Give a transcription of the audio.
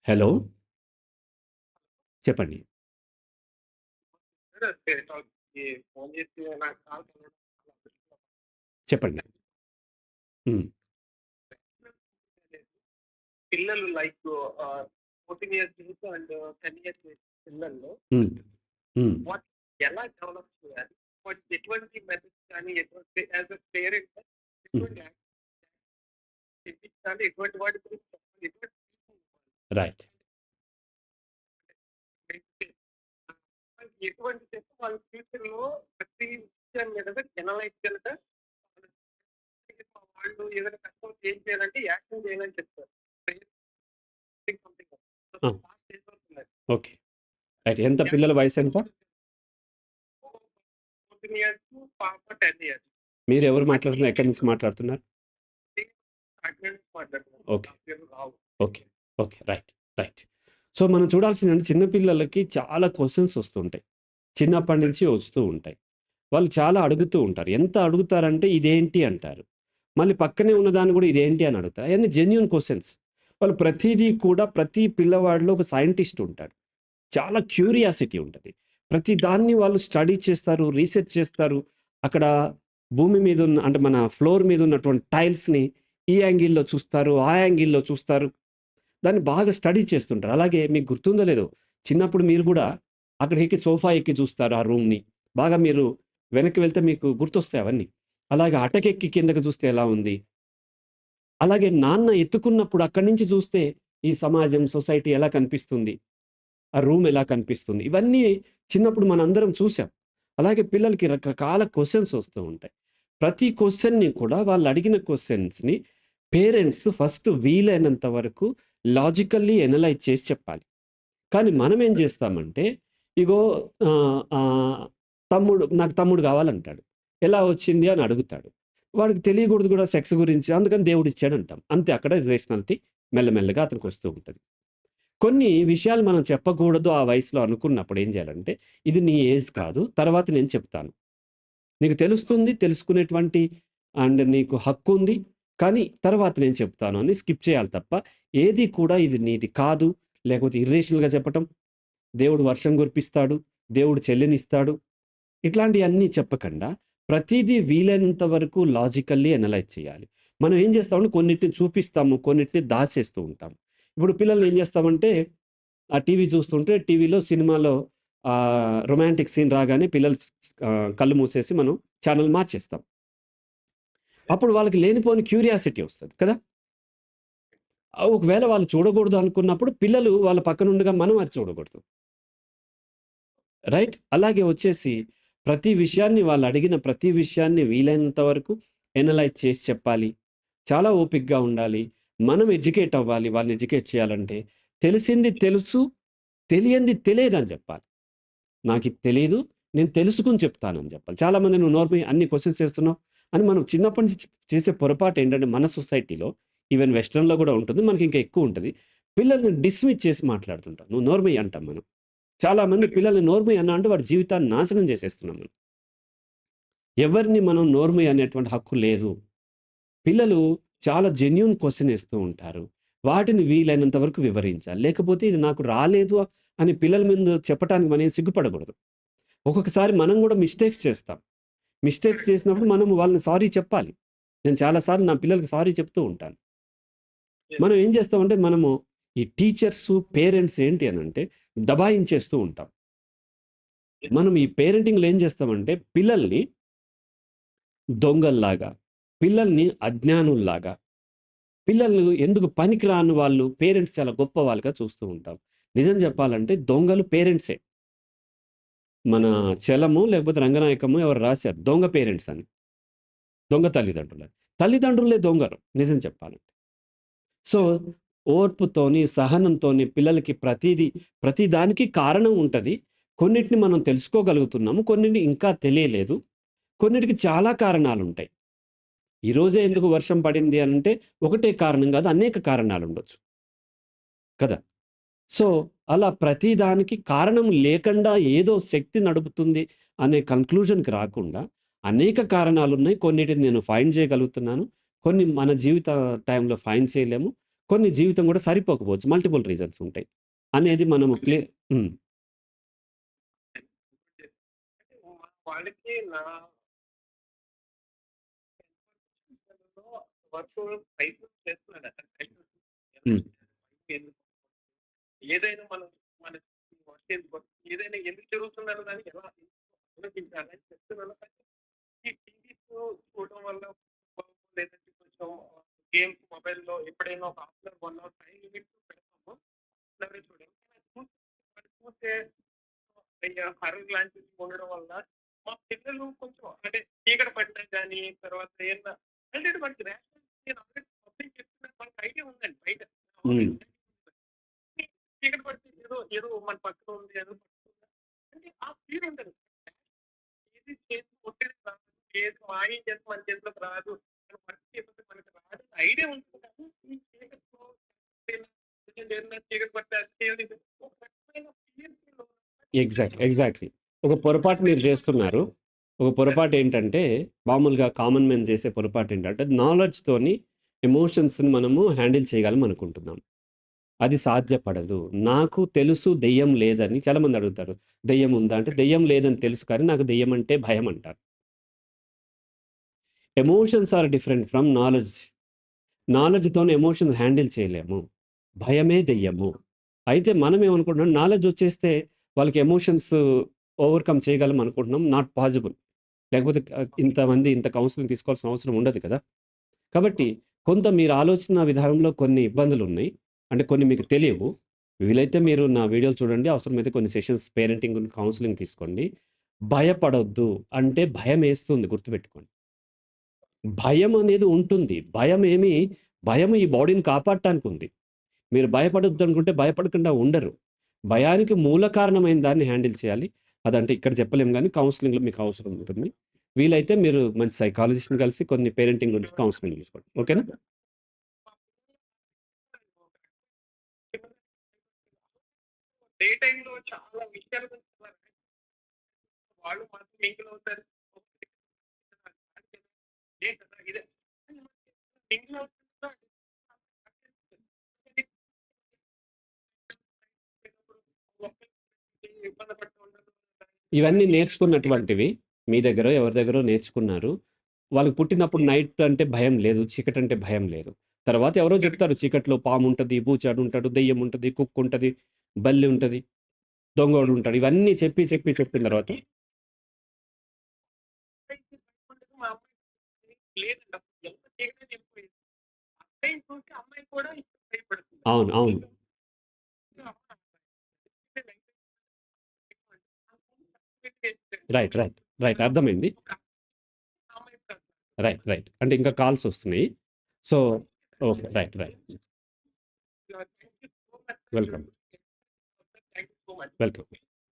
Hello. చెప్పండి. ఈ phone చేసి నాకు కాల్ కలవడం చాలా అదృష్టం. చెప్పండి. హ్మ్. పిల్లలు లైక్ 14 ఇయర్స్ నుంచి అండ్ 10 ఇయర్స్ పిల్లల్లో హ్మ్. హ్మ్. వాట్ ఎలా డెవలప్ చేయాలి? ఎటువంటి మెథడ్స్ కానీ ఎటువంటి యాస్ ఎ పేరెంట్ హ్మ్. ఎటువంటి తెప్పించాలి? ఎటువంటి వాటి గురించి చెప్పాలి? ఎటువంటి రైట్. ఎటువంటి చెప్పి వాళ్ళ ఫ్యూచర్‌లో ప్రతి విషయాన్ని మీద ఎనలైజ్ గనక వాళ్ళు ఏదైనా కష్టం ఏం చేయాలంటే యాక్షన్ చేయాలని చెప్తారు. సంథింగ్ ఆ! లాస్ట్ స్టేజ్ వరకు ఉన్నది. ఓకే. రైట్. ఎంత పిల్లల వయసెంత? 14 ఇయర్స్ పాప 10 ఇయర్స్. మీరెవరు అది మాట్లాడుతున్నారు? ఎక్కడి నుంచి మాట్లాడుతున్నారు? కాకినాడ నుంచి మాట్లాడుతున్నాను. ఓకే. నా పేరు Rao. Okay. Okay. Right. Right. So, మనం చూడాల్సిందేంటి చిన్న పిల్లలకి చాలా క్వెషన్స్ వస్తుంటాయి. చిన్నప్పటి నుంచి వస్తూ ఉంటాయి. వాళ్ళు చాలా అడుగుతూ ఉంటారు. ఎంత అడుగుతారంటే ఇదేంటి అంటారు. మళ్ళీ పక్కనే ఉన్నదాన్ని గూడా ఇదేంటి అని అడుగుతారు. అయన్నీ జెన్యూన్ క్వెషన్స్. వాళ్ళు ప్రతీదీ కూడా ప్రతి పిల్లవాడిలో ఒక సైంటిస్ట్ ఉంటాడు. చాలా క్యూరియాసిటీ ఉంటది. ప్రతి దాన్ని వాళ్ళు స్టడీ చేస్తారు, రీసెర్చ్ చేస్తారు. అక్కడ భూమి మీద ఉన్న అంటే మన ఫ్లోర్ మీద ఉన్నటువంటి టైల్స్‌ని ఈ యాంగిల్‌లో చూస్తారు, ఆ యాంగిల్‌లో చూస్తారు. దాన్ని బాగా స్టడీ చేస్తుంటారు. అలాగే మీకు గుర్తుందో లేదో చిన్నప్పుడు మీరు గూడా అక్కడికెక్కి సోఫా ఎక్కి చూస్తారు ఆ రూమ్‌ని. బాగా మీరు వెనక్కి వెళ్తే మీకు గుర్తొస్తాయి అవన్నీ. అలాగే అటకెక్కి కిందకి చూస్తే ఎలా ఉంది? అలాగే నాన్న ఎత్తుకున్నప్పుడు అక్కడి నుంచి చూస్తే ఈ సమాజం, సొసైటీ ఎలా కనిపిస్తుంది? ఆ రూమ్ ఎలా కనిపిస్తుంది? ఇవన్నీ చిన్నప్పుడు మనందరం చూసాం. అలాగే పిల్లలకి రకరకాల క్వెషన్స్ వస్తూ ఉంటాయి. ప్రతి క్వెషన్‌ని కూడా వాళ్ళు అడిగిన క్వెషన్స్‌ని పేరెంట్స్ ఫస్ట్ వీలైనంత వరకు లాజికల్లీ అనలైజ్ చేసి చెప్పాలి. కానీ మనమేం జేస్తామంటే, ఇగో ఆహ్, ఆహ్, నాకు తమ్ముడు గావాలంటాడు. ఎలా వచ్చింది అని అడుగుతాడు. వాడికి తెలియకూడదు గూడా సెక్స్ గురించి. అందుకని దేవుడిచ్చాడంటాం. అంతే అక్కడ రేషనాలిటీ మెల్లమెల్లగా అతనికొస్తూ ఉంటది. కొన్ని విషయాలు మనం చెప్పకూడదు ఆ వయసులో అనుకున్నప్పుడు ఏం జేయాలంటే, ఇది నీ ఏజ్ కాదు. తర్వాత నేను చెప్తాను. నీకు తెలుస్తుంది. తెలుసుకునేటువంటి అండ్ నీకు హక్కుంది. కానీ తర్వాత నేను చెప్తాను అని స్కిప్ చేయాలి తప్ప, ఏది కూడా ఇది నీది కాదు, లేకపోతే ఇర్రేషనల్‌గా చెప్పటం, దేవుడు వర్షం కురిపిస్తాడు, దేవుడు చెల్లినిస్తాడు. ఇట్లాంటియన్నీ చెప్పకండా, ప్రతీదీ వీలైనంత వరకు లాజికల్లీ అనలైజ్ చేయాలి. మనం ఏం చేస్తామంటే కొన్నిటిని చూపిస్తాము, కొన్నిటిని దాసేస్తూ ఉంటాం. ఇప్పుడు పిల్లల్ని ఏం చేస్తామంటే, ఆ టీవీ చూస్తుంటే టీవీలో సినిమాలో రొమాంటిక్ సీన్ రాగానే పిల్లలు కళ్ళు మూసేసి మనం ఛానెల్ మార్చేస్తాం. అప్పుడు వాళ్ళకి లేనిపోని క్యూరియాసిటీ వస్తది కదా! ఒకవేళ వాళ్ళు చూడకూడదు అనుకున్నప్పుడు పిల్లలు వాళ్ళ పక్కనుండగా మనం అది చూడకూడదు. రైట్? అలాగే వచ్చేసి ప్రతి విషయాన్ని వాళ్ళడిగిన ప్రతి విషయాన్ని వీలైనంత వరకు ఎనలైజ్ చేసి చెప్పాలి. చాలా ఓపికగా ఉండాలి. మనం ఎడ్యుకేట్ అవ్వాలి. వాళ్ళని ఎడ్యుకేట్ చేయాలంటే. తెలిసింది తెలుసు, తెలియంది తెలియదని చెప్పాలి. నాకిది తెలీదు. నేను తెలుసుకొని చెప్తానని చెప్పాలి. చాలామంది "నువ్వు నోరు మూయి అన్ని క్వెషన్స్ చేస్తున్నావు" అని మనం చిన్నప్పటి నుంచి చేసే పొరపాటేంటంటే మన సొసైటీలో ఈవెన్ వెస్టర్న్‌లో గూడా ఉంటుంది. మనకింకా ఎక్కువుంటది. పిల్లల్ని డిస్మిస్ చేసి మాట్లాడుతుంటాం. "నువ్వు నోరు మూయి" అంటాం మనం. చాలామంది పిల్లల్ని నోరు మూయి అన్నా అంటే వాడి జీవితాన్ని నాశనం చేసేస్తున్నాం మనం. ఎవరిని మనం నోరు మూయి అనేటువంటి హక్కు లేదు. పిల్లలు చాలా జెన్యూన్ క్వెషన్ ఏస్తూ ఉంటారు. వాటిని వీలైనంత వరకు వివరించాలి. లేకపోతే ఇది నాకు రాలేదు అని పిల్లల ముందు చెప్పటానికి మనం సిగ్గుపడకూడదు. ఒక్కొక్కసారి మనం గూడా మిస్టేక్స్ చేస్తాం. మిస్టేక్స్ చేసినప్పుడు మనం వాళ్ళని సారీ చెప్పాలి. నేను చాలా సార్లు నా పిల్లలకి సారీ చెప్తూ ఉంటాను. మనం ఏం చేస్తామంటే మనము ఈ టీచర్సు, పేరెంట్స్ ఏంటి అనంటే దబాయించేస్తూ ఉంటాం. మనం ఈ పేరెంటింగ్‌లో ఏం చేస్తామంటే పిల్లల్ని దొంగల్లాగా, పిల్లల్ని అజ్ఞానుల్లాగా, పిల్లలు ఎందుకు పనికిరాని వాళ్ళు పేరెంట్స్ చాలా గొప్పవాళ్ళుగా చూస్తూ ఉంటాం. నిజం చెప్పాలంటే దొంగలు పేరెంట్సే. మన చలము లేకపోతే రంగనాయకమో ఎవరో రాశారు. దొంగ పేరెంట్స్ అని. దొంగ తల్లిదండ్రులని. తల్లిదండ్రులే దొంగలు నిజం చెప్పాలంటే. సో, ఓర్పుతోని, సహనంతోని పిల్లలకి ప్రతి దానికి కారణం ఉంటది. కొన్నిటిని మనం తెలుసుకోగలుగుతున్నాము. కొన్నిటిని ఇంకా తెలియలేదు. కొన్నిటికి చాలా కారణాలుంటాయి. ఈరోజే ఎందుకు వర్షం పడింది అనంటే, ఒకటే కారణం గాదు. అనేక కారణాలుండొచ్చు. కదా! సో, అలా ప్రతి దానికి కారణం లేకుండా ఏదో శక్తి నడుపుతుంది అనే కన్‌క్లూజన్‌కి రాకుండా, అనేక కారణాలున్నాయి. కొన్నిటిని నేను ఫైండ్ చేయగలుగుతున్నాను. కొన్ని మన జీవిత టైంలో ఫైండ్ చేయలేము. కొన్ని జీవితం కూడా సరిపోకపోవచ్చు. మల్టిపుల్ రీజన్స్ ఉంటాయి. అనేది మనము హ్మ్. అంటే వాళ్ళకి నా వర్క్ ప్రయత్నం చేస్తున్నాను. హ్మ్. ఏదైనా మనం మన ఏదైనా ఎందుకు జరుగుతుందన్న దానికి ఎలా ఆలోచించాలని చెప్తున్నాను. ఈ టీవీస్ చూడడం వల్ల లేదంటే కొంచెం గేమ్స్ మొబైల్‌లో ఎప్పుడైనా ఒక half an hour, 1 hour time limit పెడతాము. అలాగే చూడండి. అది చూస్తే హర్రర్ లాంటివి ఉండడం వల్ల మా పిల్లలు కొంచెం అంటే చీకటి పడినా గానీ, తర్వాత ఏదైనా ఆల్రెడీ మనకి రేషన్ నేను ఆల్రెడీ పబ్లిక్ చెప్తున్నాను. మనకి ఐడియా ఉందండి బయట. హ్మ్. చీకటి పడితే ఏదో ఏదో మన పక్కన ఉంది. ఏదో అంటే ఆ ఫీల్ ఉంటది. ఏది చేసి కొట్టేది రాదు. ఏది మాయం చేసి మన చేతిలోకి రాదు. మన వర్క్ చేయకపోతే మనకి రాదు. ఐడియా ఉంటుంది కానీ ఈ చీకటిలో ఏదైనా చీకటి పడితే అది చేయాలి. ఒక రకమైన ఫియర్‌ఫుల్ ఎగ్జాక్ట్‌లీ. ఒక పొరపాటు మీరు చేస్తున్నారు. ఒక పొరపాటు ఏంటంటే, మామూలుగా కామన్ మ్యాన్ చేసే పొరపాటు ఏంటంటే, నాలెడ్జ్‌తోని ఎమోషన్స్‌ని మనము హ్యాండిల్ చేయగలం అనుకుంటున్నాం. అది సాధ్యపడదు. నాకు తెలుసు దెయ్యం లేదని చాలామంది అడుగుతారు. దెయ్యం ఉందా? అంటే దెయ్యం లేదని తెలుసు కానీ నాకు దెయ్యం అంటే భయం అంటారు. Emotions are different from knowledge. నాలెడ్జ్‌తోని ఎమోషన్స్ హ్యాండిల్ చేయలేము. భయమే దెయ్యము. అయితే మనం ఏమనుకుంటున్నాం నాలెడ్జ్ వచ్చేస్తే వాళ్ళకి ఎమోషన్స్ ఓవర్‌కమ్ చేయగలం అనుకుంటున్నాం. Not possible. లేకపోతే ఇంతమంది ఇంత కౌన్సెలింగ్ తీసుకోవాల్సిన అవసరం ఉండదు కదా! కాబట్టి కొంత మీరు ఆలోచన విధానంలో కొన్ని ఇబ్బందులున్నాయి. అంటే కొన్ని మీకు తెలియవు. వీలైతే మీరు నా వీడియోలు చూడండి. అవసరమైతే కొన్ని సెషన్స్ పేరెంటింగ్ కౌన్సెలింగ్ తీసుకోండి. భయపడొద్దు అంటే భయమేస్తుంది గుర్తుపెట్టుకోండి. భయం అనేది ఉంటుంది. భయం ఈ బాడీని కాపాడటానికుంది. మీరు భయపడొద్దనుకుంటే భయపడకుండా ఉండరు. భయానికి మూల కారణమైన దాన్ని హ్యాండిల్ చేయాలి. అదంటే ఇక్కడ చెప్పలేము గానీ కౌన్సెలింగ్‌లో మీకు అవసరం ఉంటుంది. వీలైతే మీరు మంచి సైకాలజిస్ట్‌ని కలిసి కొన్ని పేరెంటింగ్ గురించి కౌన్సెలింగ్ తీసుకోండి. ఓకేనా? డే టైమ్‌లో చాలా విషయాల గురించి వాళ్ళు మాత్రం మింగిల్ అవుతారు. ఇదే కదా! ఇదే మింగిల్ అవుతుందా ఇబ్బంది పడుతూ ఉండదు. ఇవన్నీ నేర్చుకున్నటువంటివి మీ దగ్గరో, ఎవరి దగ్గరో నేర్చుకున్నారు. వాళ్ళకి పుట్టినప్పుడు నైట్ అంటే భయం లేదు. చీకటంటే భయం లేదు. తర్వాత ఎవరో చెప్తారు చీకట్లో పాముంటది, బూచాడుంటాడు, దెయ్యముంటది, కుక్కుంటది, బల్లి ఉంటది, దొంగోడుంటాడు. ఇవన్నీ చెప్పిన తర్వాత మా అమ్మాయి లేదండి. అప్పుడు ఎంత చీకటిగా వెళ్ళిపోయింది. అబ్బాయిని చూసి అమ్మాయి కూడా ఇప్పుడు భయపడుతుంది. అవును. అవును. రైట్. అర్థమైంది. రైట్. అంటే ఇంకా కాల్స్ వస్తున్నాయి. So okay. Right. Welcome. Thank you so much. Welcome.